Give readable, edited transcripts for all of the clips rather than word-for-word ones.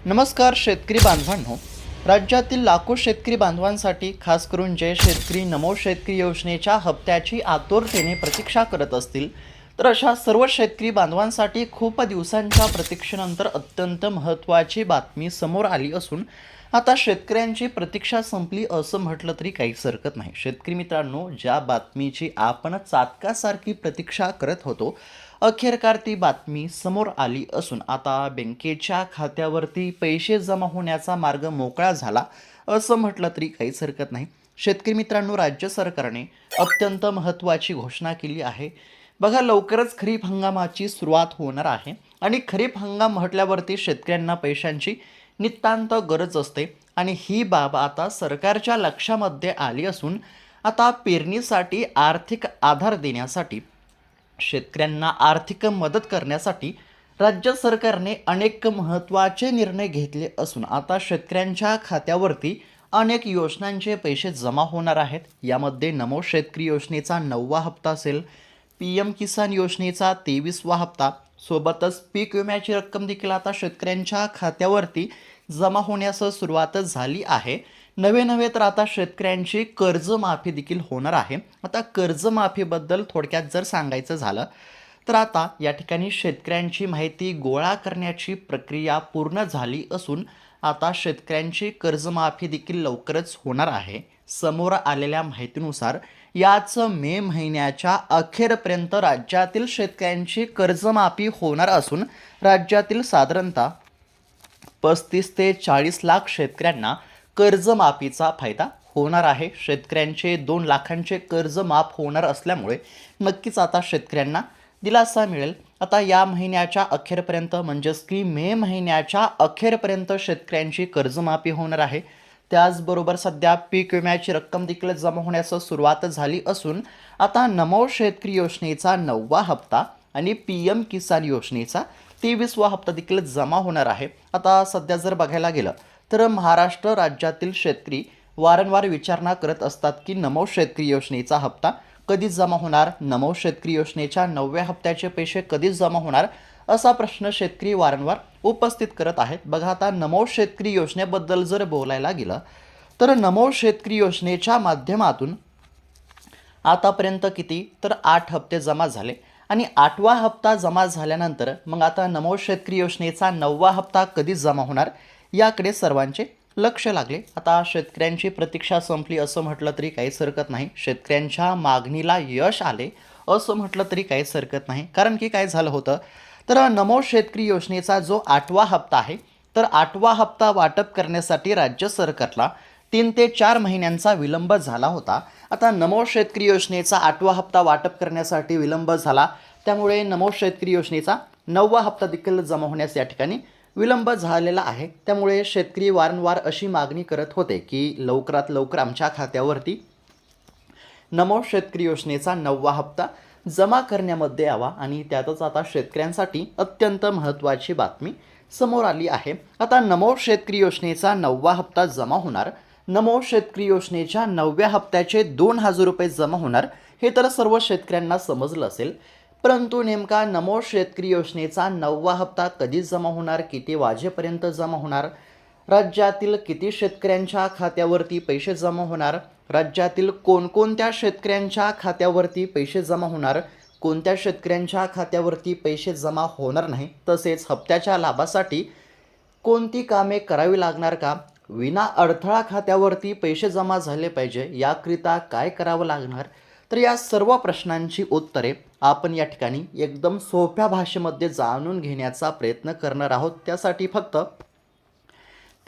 नमस्कार शेतकरी बांधवांनो. राज्यातील लाखो शेतकरी बांधवांसाठी खास करून जे शेतकरी नमो शेतकरी योजनेच्या हप्त्याची आतुरतेने प्रतीक्षा करत असतील तर अशा सर्व शेतकरी बांधवांसाठी खूप दिवसांच्या प्रतीक्षेनंतर अत्यंत महत्त्वाची बातमी समोर आली असून आता शेतकऱ्यांची प्रतीक्षा संपली असं म्हटलं तरी काहीच हरकत नाही. शेतकरी मित्रांनो, ज्या बातमीची आपण चातकासारखी प्रतीक्षा करत होतो अखेरकार ती बातमी समोर आली असून आता बँकेच्या खात्यावरती पैसे जमा होण्याचा मार्ग मोकळा झाला असं म्हटलं तरी काहीच हरकत नाही. शेतकरी मित्रांनो, राज्य सरकारने अत्यंत महत्त्वाची घोषणा केली आहे. बघा, लवकरच खरीप हंगामाची सुरुवात होणार आहे आणि खरीप हंगाम म्हटल्यावरती शेतकऱ्यांना पैशांची नितांत गरज असते आणि ही बाब आता सरकारच्या लक्षामध्ये आली असून आता पेरणीसाठी आर्थिक आधार देण्यासाठी, शेतकऱ्यांना आर्थिक मदत करण्यासाठी राज्य सरकारने अनेक महत्त्वाचे निर्णय घेतले असून आता शेतकऱ्यांच्या खात्यावरती अनेक योजनांचे पैसे जमा होणार आहेत. यामध्ये नमो शेतकरी योजनेचा 9वा हप्ता असेल, PM किसान योजनेचा 23वा हप्ता, सोबतच पीक विम्याची रक्कम देखील आता शेतकऱ्यांच्या खात्यावरती जमा होण्यास सुरुवात झाली आहे. नवे तर आता शेतकऱ्यांची कर्जमाफी देखील होणार आहे. आता कर्जमाफीबद्दल थोडक्यात जर सांगायचं झालं तर आता या ठिकाणी शेतकऱ्यांची माहिती गोळा करण्याची प्रक्रिया पूर्ण झाली असून आता शेतकऱ्यांची कर्जमाफी देखील लवकरच होणार आहे. समोर आलेल्या माहितीनुसार याच मे महिन्याच्या अखेरपर्यंत राज्यातील शेतकऱ्यांची कर्जमाफी होणार असून राज्यातील साधारणतः 35 ते 40 लाख शेतकऱ्यांना कर्जमाफीचा फायदा होणार आहे. शेतकऱ्यांचे 2 लाखांचे कर्ज माफ होणार असल्यामुळे नक्कीच आता शेतकऱ्यांना दिलासा मिळेल. आता या महिन्याच्या अखेरपर्यंत म्हणजेच की मे महिन्याच्या अखेरपर्यंत शेतकऱ्यांची कर्जमाफी होणार आहे. त्याचबरोबर सध्या पीक विम्याची रक्कम देखील जमा होण्यास सुरुवात झाली असून आता नमो शेतकरी योजनेचा 9वा हप्ता आणि PM किसान योजनेचा 23वा हप्ता देखील जमा होणार आहे. आता सध्या जर बघायला गेलं तर महाराष्ट्र राज्यातील शेतकरी वारंवार विचारणा करत असतात की नमो शेतकरी योजनेचा हप्ता कधी जमा होणार, नमो शेतकरी योजनेच्या 9व्या हप्त्याचे पैसे कधी जमा होणार, असा प्रश्न शेतकरी वारंवार उपस्थित करत आहेत. बघा, आता नमो शेतकरी योजनेबद्दल जर बोलायला गेलं तर नमो शेतकरी योजनेच्या माध्यमातून आतापर्यंत किती तर 8 हप्ते जमा झाले आणि 8वा हप्ता जमा झाल्यानंतर मग आता नमो शेतकरी योजनेचा 9वा हप्ता कधी जमा होणार याकडे सर्वांचे लक्ष लागले. आता शेतकऱ्यांची प्रतीक्षा संपली असं म्हटलं तरी काहीच हरकत नाही. शेतकऱ्यांच्या मागणीला यश आले असं म्हटलं तरी काहीच हरकत नाही. कारण की काय झालं होतं तर नमो शेतकरी योजनेचा जो 8वा हप्ता आहे तर 8वा हप्ता वाटप करण्यासाठी राज्य सरकारला 3 ते 4 महिन्यांचा विलंब झाला होता. आता नमो शेतकरी योजनेचा 8वा हप्ता वाटप करण्यासाठी विलंब झाला, त्यामुळे नमो शेतकरी योजनेचा 9वा हप्ता देखील जमा होण्यास या ठिकाणी विलंब झालेला आहे. त्यामुळे शेतकरी वारंवार अशी मागणी करत होते की लवकरात लवकर आमच्या खात्यावरती नमो शेतकरी योजनेचा 9वा हप्ता जमा करण्यामध्ये यावा आणि त्यातच आता शेतकऱ्यांसाठी अत्यंत महत्त्वाची बातमी समोर आली आहे. आता नमो शेतकरी योजनेचा 9वा हप्ता जमा होणार. नमो शेतकरी योजनेच्या 9व्या हप्त्याचे 2,000 रुपये जमा होणार हे तर सर्व शेतकऱ्यांना समजलं असेल. परंतु नेमका नमो शेतकरी योजनेचा 9वा हप्ता कधी जमा होणार, किती वाजेपर्यंत जमा होणार, राज्यातील किती शेतकऱ्यांच्या खात्यावरती पैसे जमा होणार, राज्यातील कोणकोणत्या शेतकऱ्यांच्या खात्यावरती पैसे जमा होणार, कोणत्या शेतकऱ्यांच्या खात्यावरती पैसे जमा होणार नाही, तसेच हप्त्याच्या लाभासाठी कोणती कामे करावी लागणार का, विना अडथळा खात्यावरती पैसे जमा झाले पाहिजे याकरिता काय करावं लागणार, तर या सर्व प्रश्नांची उत्तरे आपण या ठिकाणी एकदम सोप्या भाषेमध्ये जाणून घेण्याचा प्रयत्न करणार आहोत. त्यासाठी फक्त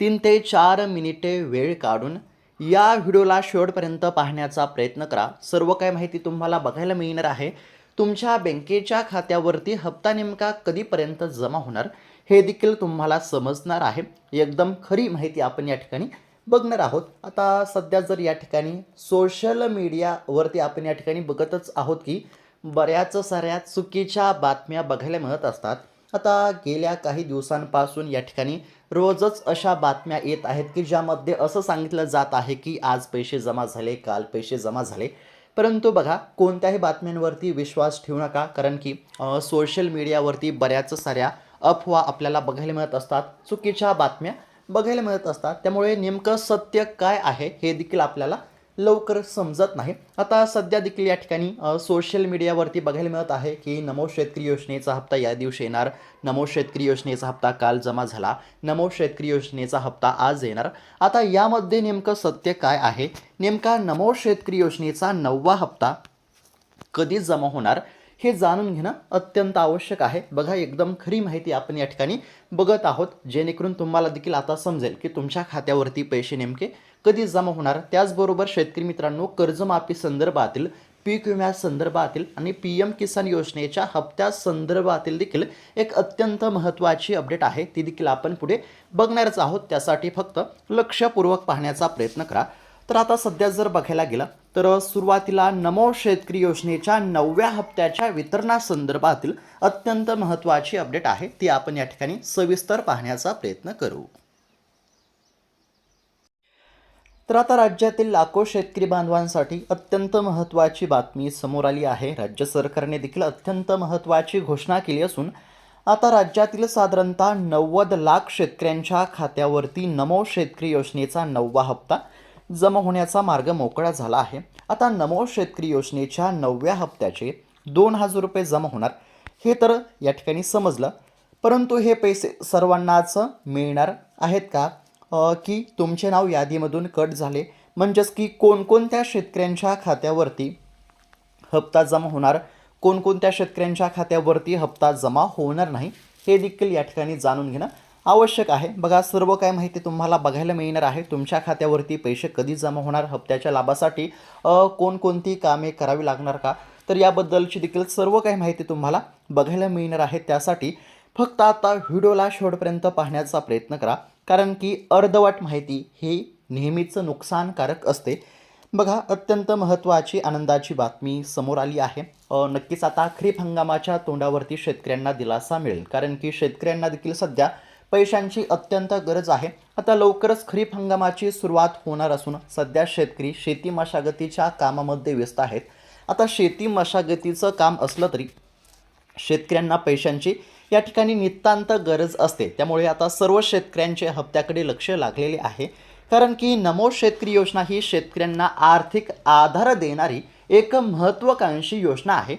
3 ते 4 मिनिटे वेळ काढून या व्हिडिओला शेवटपर्यंत पाहण्याचा प्रयत्न करा. सर्व काही माहिती तुम्हाला बघायला मिळणार आहे. तुमच्या बँकेच्या खात्यावरती हप्ता नेमका कधीपर्यंत जमा होणार हे देखील तुम्हाला समजणार आहे. एकदम खरी माहिती आपण या ठिकाणी बघणार आहोत. आता सध्या जर या ठिकाणी सोशल मीडियावरती आपण या ठिकाणी बघतच आहोत की बऱ्याच साऱ्या चुकीच्या बातम्या बघायला मिळत असतात. आता गेल्या काही दिवसांपासून या ठिकाणी रोजच अशा बातम्या येत आहेत की ज्यामध्ये असं सांगितलं जात आहे की आज पैसे जमा झाले, काल पैसे जमा झाले. परंतु बघा, कोणत्याही बातम्यांवरती विश्वास ठेवू नका, कारण की सोशल मीडियावरती बऱ्याच साऱ्या अफवा आपल्याला बघायला मिळत असतात, चुकीच्या बातम्या बघायला मिळत असतात. त्यामुळे नेमकं सत्य काय आहे हे देखील आपल्याला लवकर समजत नाही. आता सध्या देखील या ठिकाणी सोशल मीडियावरती बघायला मिळत आहे की नमो शेतकरी योजनेचा हप्ता या दिवशी येणार, नमो शेतकरी योजनेचा हप्ता काल जमा झाला, नमो शेतकरी योजनेचा हप्ता आज येणार. आता यामध्ये नेमकं सत्य काय आहे, नेमका नमो शेतकरी योजनेचा 9वा हप्ता कधी जमा होणार हे जाणून घेणं अत्यंत आवश्यक आहे. बघा, एकदम खरी माहिती आपण या ठिकाणी बघत आहोत, जेणेकरून तुम्हाला देखील आता समजेल की तुमच्या खात्यावरती पैसे नेमके कधी जमा होणार. त्याचबरोबर शेतकरी मित्रांनो, कर्जमाफी संदर्भातील, पीक विम्या संदर्भातील आणि PM किसान योजनेच्या हप्त्या संदर्भातील देखील एक अत्यंत महत्त्वाची अपडेट आहे, ती देखील आपण पुढे बघणारच आहोत. त्यासाठी फक्त लक्षपूर्वक पाहण्याचा प्रयत्न करा. तर आता सध्या जर बघायला गेलं तर सुरुवातीला नमो शेतकरी योजनेच्या 9व्या हप्त्याच्या वितरणासंदर्भातील अत्यंत महत्त्वाची अपडेट आहे, ती आपण या ठिकाणी सविस्तर पाहण्याचा प्रयत्न करू. तर आता राज्यातील लाखो शेतकरी बांधवांसाठी अत्यंत महत्त्वाची बातमी समोर आली आहे. राज्य सरकारने देखील अत्यंत महत्त्वाची घोषणा केली असून आता राज्यातील साधारणतः 90 लाख शेतकऱ्यांच्या खात्यावरती नमो शेतकरी योजनेचा 9वा हप्ता जमा होण्याचा मार्ग मोकळा झाला आहे. आता नमो शेतकरी योजनेच्या 9व्या हप्त्याचे 2,000 रुपये जमा होणार हे तर या ठिकाणी समजलं, परंतु हे पैसे सर्वांनाच मिळणार आहेत का, की तुमचे नाव यादीमधून कट झाले, म्हणजेच की कोणकोणत्या शेतकऱ्यांच्या खात्यावरती हप्ता जमा होणार, कोणकोणत्या शेतकऱ्यांच्या खात्यावरती हप्ता जमा होणार नाही, हे देखील या ठिकाणी जाणून घेणं आवश्यक आहे. बघा, सर्व काय माहिती तुम्हाला बघायला मिळणार आहे. तुमच्या खात्यावरती पैसे कधी जमा होणार, हप्त्याच्या लाभासाठी कोणकोणती कामे करावी लागणार का, तर याबद्दलची देखील सर्व काही माहिती तुम्हाला बघायला मिळणार आहे. त्यासाठी फक्त आता व्हिडिओला शेवटपर्यंत पाहण्याचा प्रयत्न करा, कारण की अर्धवट माहिती ही नेहमीच नुकसानकारक असते. बघा, अत्यंत महत्त्वाची आनंदाची बातमी समोर आली आहे. नक्कीच आता खरीप हंगामाच्या तोंडावरती शेतकऱ्यांना दिलासा मिळेल, कारण की शेतकऱ्यांना देखील सध्या पैशांची अत्यंत गरज आहे. आता लवकरच खरीप हंगामाची सुरुवात होणार असून सध्या शेतकरी शेती मशागतीच्या कामामध्ये व्यस्त आहेत. आता शेती मशागतीचं काम असलं तरी शेतकऱ्यांना पैशांची या ठिकाणी नितांत गरज असते. त्यामुळे आता सर्व शेतकऱ्यांचे हप्त्याकडे लक्ष लागलेले आहे, कारण की नमो शेतकरी योजना ही शेतकऱ्यांना आर्थिक आधार देणारी एक महत्त्वाकांक्षी योजना आहे.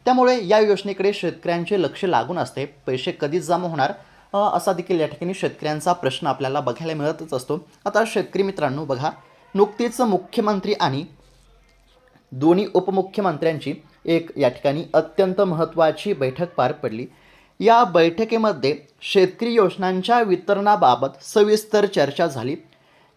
त्यामुळे या योजनेकडे शेतकऱ्यांचे लक्ष लागून असते. पैसे कधी जमा होणार असा देखील या ठिकाणी शेतकऱ्यांचा प्रश्न आपल्याला बघायला मिळतच असतो. आता शेतकरी मित्रांनो, बघा, नुकतीच मुख्यमंत्री आणि दोन्ही उपमुख्यमंत्र्यांची एक या ठिकाणी अत्यंत महत्त्वाची बैठक पार पडली. या बैठकीमध्ये शेतकरी योजनांच्या वितरणाबाबत सविस्तर चर्चा झाली.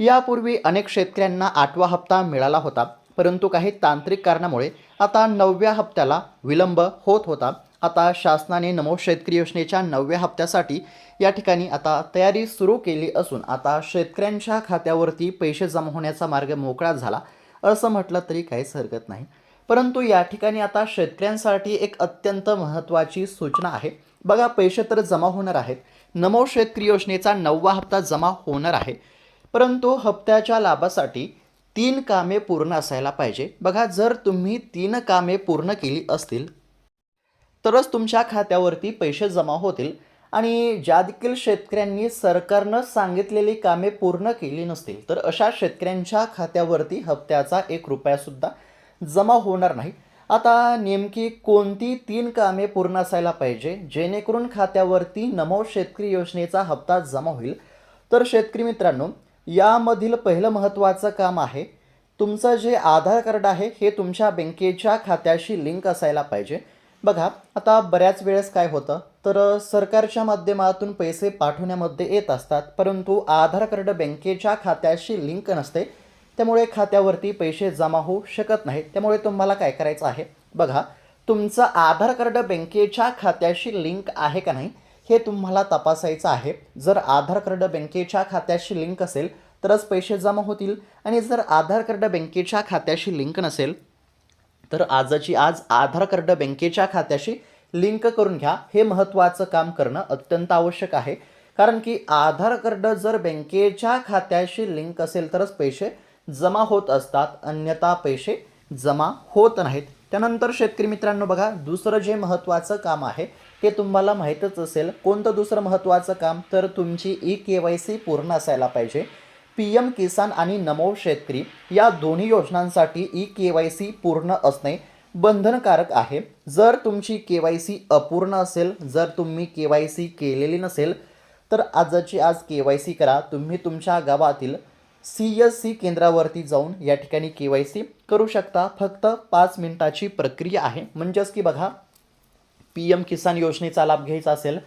यापूर्वी अनेक शेतकऱ्यांना 8वा हप्ता मिळाला होता, परंतु काही तांत्रिक कारणामुळे आता 9व्या हप्त्याला विलंब होत होता. आता शासनाने नमो शेतकरी योजनेच्या 9व्या हप्त्यासाठी या ठिकाणी आता तयारी सुरू केली असून आता शेतकऱ्यांच्या खात्यावरती पैसे जमा होण्याचा मार्ग मोकळा झाला असं म्हटलं तरी काहीच हरकत नाही. परंतु या ठिकाणी आता शेतकऱ्यांसाठी एक अत्यंत महत्त्वाची सूचना आहे. बघा, पैसे तर जमा होणार आहेत, नमो शेतकरी योजनेचा 9वा हप्ता जमा होणार आहे, परंतु हप्त्याच्या लाभासाठी 3 कामे पूर्ण असायला पाहिजे. बघा, जर तुम्ही 3 कामे पूर्ण केली असतील तरच तुमच्या खात्यावरती पैसे जमा होतील. आणि ज्या देखील शेतकऱ्यांनी सरकारनं सांगितलेली कामे पूर्ण केली नसतील तर अशा शेतकऱ्यांच्या खात्यावरती हप्त्याचा 1 रुपयासुद्धा जमा होणार नाही. आता नेमकी कोणती 3 कामे पूर्ण असायला पाहिजे जेणेकरून खात्यावरती नमो शेतकरी योजनेचा हप्ता जमा होईल, तर शेतकरी मित्रांनो, यामधील पहिलं महत्त्वाचं काम आहे, तुमचं जे आधार कार्ड आहे हे तुमच्या बँकेच्या खात्याशी लिंक असायला पाहिजे. बघा, आता बऱ्याच वेळेस काय होतं, तर सरकारच्या माध्यमातून पैसे पाठवण्यामध्ये येत असतात, परंतु आधार कार्ड बँकेच्या खात्याशी लिंक नसते, त्यामुळे खात्यावरती पैसे जमा होऊ शकत नाहीत. त्यामुळे तुम्हाला काय करायचं आहे, बघा, तुमचं आधार कार्ड बँकेच्या खात्याशी लिंक आहे का नाही हे तुम्हाला तपासायचं आहे. जर आधार कार्ड बँकेच्या खात्याशी लिंक असेल तरच पैसे जमा होतील, आणि जर आधार कार्ड बँकेच्या खात्याशी लिंक नसेल तर आजची आज आधार कार्ड बँकेच्या खात्याशी लिंक करून घ्या. हे महत्त्वाचं काम करणं अत्यंत आवश्यक आहे, कारण की आधार कार्ड जर बँकेच्या खात्याशी लिंक असेल तरच पैसे जमा होत असतात, अन्यथा पैसे जमा होत नाहीत. त्यानंतर शेतकरी मित्रांनो बघा, दुसरं जे महत्त्वाचं काम आहे ते तुम्हाला माहीतच असेल. कोणतं दुसरं महत्त्वाचं काम? तर तुमची KYC पूर्ण असायला पाहिजे. PM किसान आणि नमो शेतकरी या दोन्ही योजनांसाठी KYC पूर्ण असणे बंधनकारक आहे. जर तुमची KYC अपूर्ण असेल, जर तुम्ही KYC केलेली नसेल, तर आजची आज KYC करा. तुम्ही तुमच्या गावातील CSC केंद्रावरती जाऊन या ठिकाणी KYC करू शकता. फक्त 5 मिनिटाची प्रक्रिया आहे. म्हणजेच की बघा, PM किसान योजनेचा लाभ घ्यायचा असेल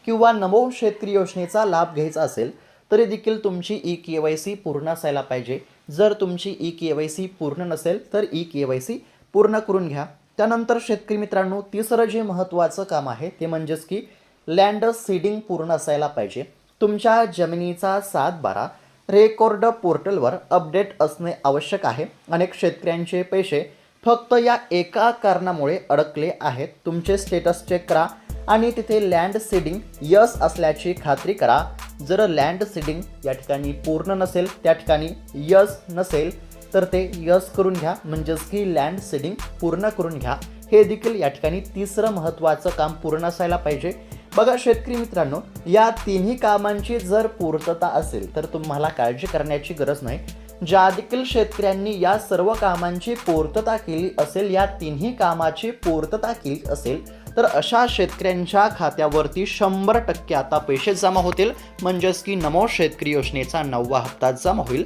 किंवा नमो शेतकरी योजनेचा लाभ घ्यायचा असेल तरी देखील तुमची KYC पूर्ण असायला पाहिजे. जर तुमची KYC पूर्ण नसेल तर KYC पूर्ण करून घ्या. त्यानंतर शेतकरी मित्रांनो, तिसरं जे महत्त्वाचं काम आहे ते म्हणजेच की लँड सीडिंग पूर्ण असायला पाहिजे. तुमच्या जमिनीचा 7/12 रेकॉर्ड पोर्टलवर अपडेट असणे आवश्यक आहे. अनेक शेतकऱ्यांचे पैसे फक्त या एका कारणामुळे अडकले आहेत. तुमचे स्टेटस चेक करा आणि तिथे लँड सीडिंग यस असल्याची खात्री करा. जर लँड सीडिंग या ठिकाणी पूर्ण नसेल, त्या ठिकाणी यस नसेल तर ते यस करून घ्या. म्हणजेच की लँड सीडिंग पूर्ण करून घ्या. हे देखील या ठिकाणी तिसरं महत्त्वाचं काम पूर्ण असायला पाहिजे. बघा शेतकरी मित्रांनो, या तिन्ही कामांची जर पूर्तता असेल तर तुम्हाला काळजी करण्याची गरज नाही. ज्या देखील शेतकऱ्यांनी या सर्व कामांची पूर्तता केली असेल, या तिन्ही कामाची पूर्तता केली असेल, तर अशा शेतकऱ्यांच्या खात्यावरती 100% आता पैसे जमा होतील. म्हणजेच की नमो शेतकरी योजनेचा 9वा हप्ता जमा होईल.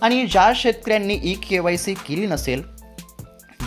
आणि ज्या शेतकऱ्यांनी KYC केली नसेल,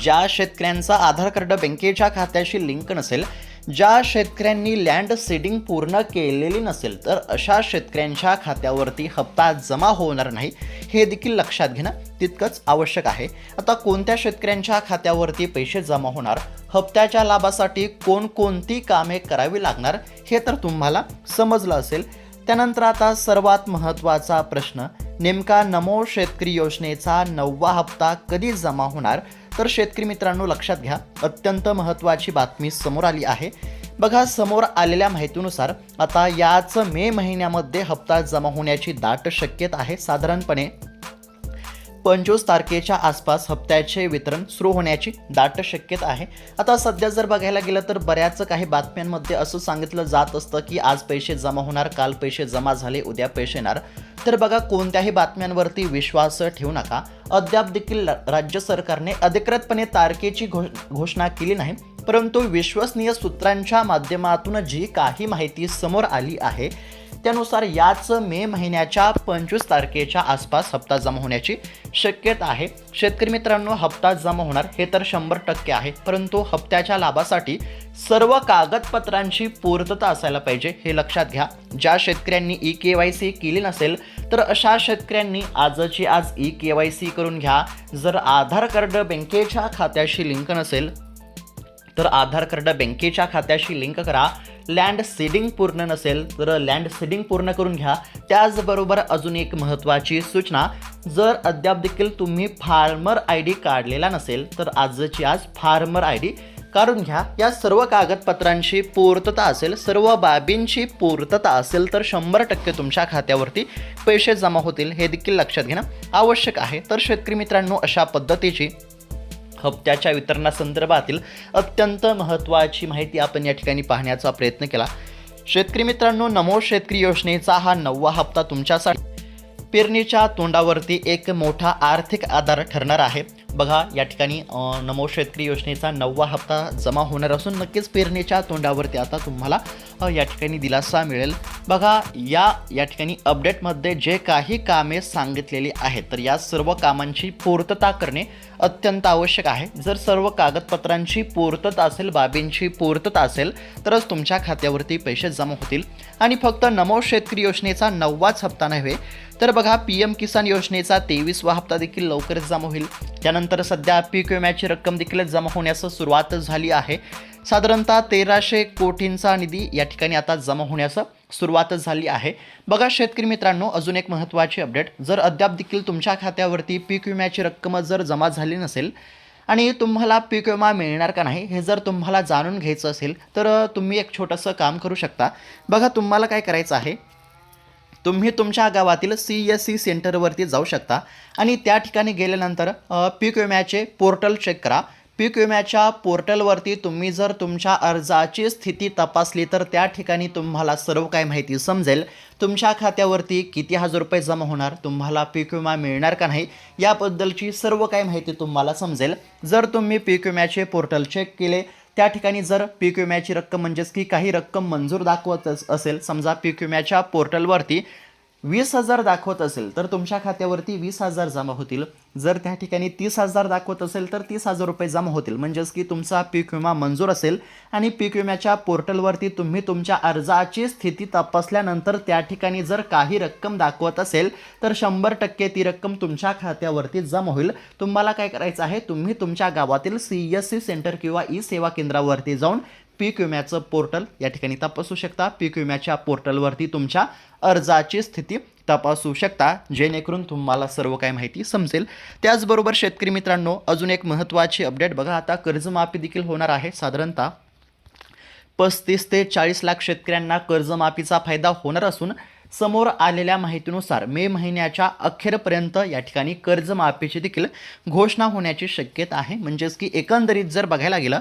ज्या शेतकऱ्यांचा आधार कार्ड बँकेच्या खात्याशी लिंक नसेल, ज्या शेतकऱ्यांनी लँड सीडिंग पूर्ण केलेली नसेल, तर अशा शेतकऱ्यांच्या खात्यावरती हप्ता जमा होणार नाही. हे देखील लक्षात घेणं तितकंच आवश्यक आहे. आता कोणत्या शेतकऱ्यांच्या खात्यावरती पैसे जमा होणार, हप्त्याच्या लाभासाठी कोणकोणती कामे करावी लागणार हे तर तुम्हाला समजलं असेल. त्यानंतर आता सर्वात महत्त्वाचा प्रश्न, नेमका नमो शेतकरी योजनेचा 9वा हप्ता कधी जमा होणार? तर शेतकरी मित्रांनो लक्षात घ्या, अत्यंत महत्त्वाची बातमी समोर आली आहे. बघा, समोर आलेल्या माहितीनुसार आता याच मे महिन्यामध्ये हप्ता जमा होण्याची दाट शक्यता आहे. साधारणपणे 25 तारखेच्या आसपास हप्त्याचे वितरण सुरू होण्याची दाट शक्यता आहे. आता सध्या जर बघायला गेलं तर बऱ्याच काही बातम्यांमध्ये असं सांगितलं जात असतं की आज पैसे जमा होणार, काल पैसे जमा झाले, उद्या पैसे येणार. तर बघा, कोणत्याही बातम्यांवरती विश्वास ठेवू नका. अद्याप देखील राज्य सरकारने अधिकृतपणे तारखेची घोषणा केली नाही, परंतु विश्वसनीय सूत्रांच्या माध्यमातून जी काही माहिती समोर आली आहे त्यानुसार याच मे महिन्याच्या 25 तारखेच्या आसपास हप्ता जमा होण्याची शक्यता आहे. शेतकरी मित्रांनो, हप्ता जमा होणार हे तर 100% आहे, परंतु हप्त्याच्या लाभासाठी सर्व कागदपत्रांची पूर्तता असायला पाहिजे. हे लक्षात घ्या. ज्या शेतकऱ्यांनी KYC केली नसेल तर अशा शेतकऱ्यांनी आजची आज KYC करून घ्या. जर आधार कार्ड बँकेच्या खात्याशी लिंक नसेल तर आधार कार्ड बँकेच्या खात्याशी लिंक करा. लँड सीडिंग पूर्ण नसेल तर लँड सीडिंग पूर्ण करून घ्या. त्याचबरोबर अजून एक महत्त्वाची सूचना, जर अद्याप देखील तुम्ही फार्मर ID काढलेला नसेल तर आजची आज फार्मर ID काढून घ्या. या सर्व कागदपत्रांची पूर्तता असेल, सर्व बाबींची पूर्तता असेल तर 100% तुमच्या खात्यावरती पैसे जमा होतील. हे देखील लक्षात घेणं आवश्यक आहे. तर शेतकरी मित्रांनो, अशा पद्धतीची हप्त्याच्या वितरणासंदर्भातील अत्यंत महत्त्वाची माहिती आपण या ठिकाणी पाहण्याचा प्रयत्न केला. शेतकरी मित्रांनो, नमो शेतकरी योजनेचा हा 9वा हप्ता तुमच्यासाठी पेरणीच्या तोंडावरती एक मोठा आर्थिक आधार ठरणार आहे. बघा, या ठिकाणी नमो शेतकरी योजनेचा 9वा हप्ता जमा होणार असून नक्कीच पेरणीच्या तोंडावरती आता तुम्हाला या ठिकाणी दिलासा मिळेल. बघा, या ठिकाणी अपडेटमध्ये जे काही कामे सांगितलेली आहेत तर या सर्व कामांची पूर्तता करणे अत्यंत आवश्यक आहे. जर सर्व कागदपत्रांची पूर्तता असेल, बाबींची पूर्तता असेल तरच तुमच्या खात्यावरती पैसे जमा होतील. आणि फक्त नमो शेतकरी योजनेचा 9वाच हप्ता नव्हे तर बघा, PM किसान योजनेचा 23वा हप्ता देखील लवकरच जमा होईल. त्यानंतर सध्या पीक विम्याची रक्कम देखील जमा होण्यास सुरुवात झाली आहे. साधारणतः 1300 कोटींचा निधी या ठिकाणी आता जमा होण्यास सुरुवात झाली आहे. बघा शेतकरी मित्रांनो, अजून एक महत्त्वाची अपडेट, जर अद्याप देखील तुमच्या खात्यावरती पीक विम्याची रक्कम जर जमा झाली नसेल आणि तुम्हाला पीक विमा मिळणार का नाही हे जर तुम्हाला जाणून घ्यायचं असेल तर तुम्ही एक छोटंसं काम करू शकता. बघा, तुम्हाला काय करायचं आहे, तुम्ही तुमच्या गावातील CSC सेंटरवरती जाऊ शकता आणि त्या ठिकाणी गेल्यानंतर पीक विम्याचे पोर्टल चेक करा. पीक विम्याच्या पोर्टलवरती तुम्ही जर तुमच्या अर्जाची स्थिती तपासली तर त्या ठिकाणी तुम्हाला सर्व काही माहिती समजेल. तुमच्या खात्यावरती किती हजार रुपये जमा होणार, तुम्हाला पीक विमा मिळणार का नाही, याबद्दलची सर्व काही माहिती तुम्हाला समजेल. जर तुम्ही पीक विम्याचे पोर्टल चेक केले, त्या ठिकाणी जर पीक विम्याची रक्कम म्हणजेच की काही रक्कम मंजूर दाखवत असेल, समजा पीक विम्याच्या पोर्टलवरती 20,000 दाखवत असेल तर तुमच्या खात्यावरती 20,000 जमा होतील. जर त्या ठिकाणी 30,000 दाखवत असेल तर 30,000 रुपये जमा होतील. म्हणजेच की तुमचा पीक विमा मंजूर असेल आणि पीक विम्याच्या पोर्टलवरती तुम्ही तुमच्या अर्जाची स्थिती तपासल्यानंतर त्या ठिकाणी जर काही रक्कम दाखवत असेल तर 100% ती रक्कम तुमच्या खात्यावरती जमा होईल. तुम्हाला काय करायचं आहे, तुम्ही तुमच्या गावातील CSC सेंटर किंवा ई सेवा केंद्रावरती जाऊन पीक विम्याचं पोर्टल या ठिकाणी तपासू शकता. पीक विम्याच्या पोर्टलवरती तुमच्या अर्जाची स्थिती तपासू शकता, जेणेकरून तुम्हाला सर्व काही माहिती समजेल. त्याचबरोबर शेतकरी मित्रांनो, अजून एक महत्त्वाची अपडेट बघा. आता कर्जमाफी देखील होणार आहे. साधारणतः 35 ते 40 लाख शेतकऱ्यांना कर्जमाफीचा फायदा होणार असून समोर आलेल्या माहितीनुसार मे महिन्याच्या अखेरपर्यंत या ठिकाणी कर्जमाफीची देखील घोषणा होण्याची शक्यता आहे. म्हणजेच की एकंदरीत जर बघायला गेलं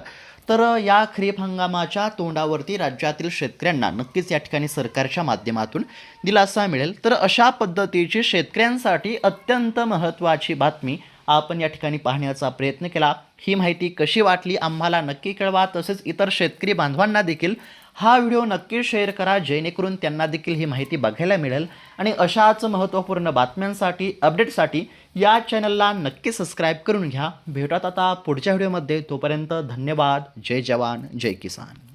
तर या खरीप हंगामाच्या तोंडावरती राज्यातील शेतकऱ्यांना नक्कीच या ठिकाणी सरकारच्या माध्यमातून दिलासा मिळेल. तर अशा पद्धतीची शेतकऱ्यांसाठी अत्यंत महत्त्वाची बातमी आपण या ठिकाणी पाहण्याचा प्रयत्न केला. ही माहिती कशी वाटली आम्हाला नक्की कळवा. तसेच इतर शेतकरी बांधवांना देखील हा व्हिडिओ नक्की शेअर करा, जेणेकरून त्यांना देखील ही माहिती बघायला मिळेल. आणि अशाच महत्त्वपूर्ण बातम्यांसाठी, अपडेटसाठी या चॅनलला नक्की सबस्क्राईब करून घ्या. भेटूयात आता पुढच्या व्हिडिओमध्ये. तोपर्यंत धन्यवाद. जय जवान, जय किसान.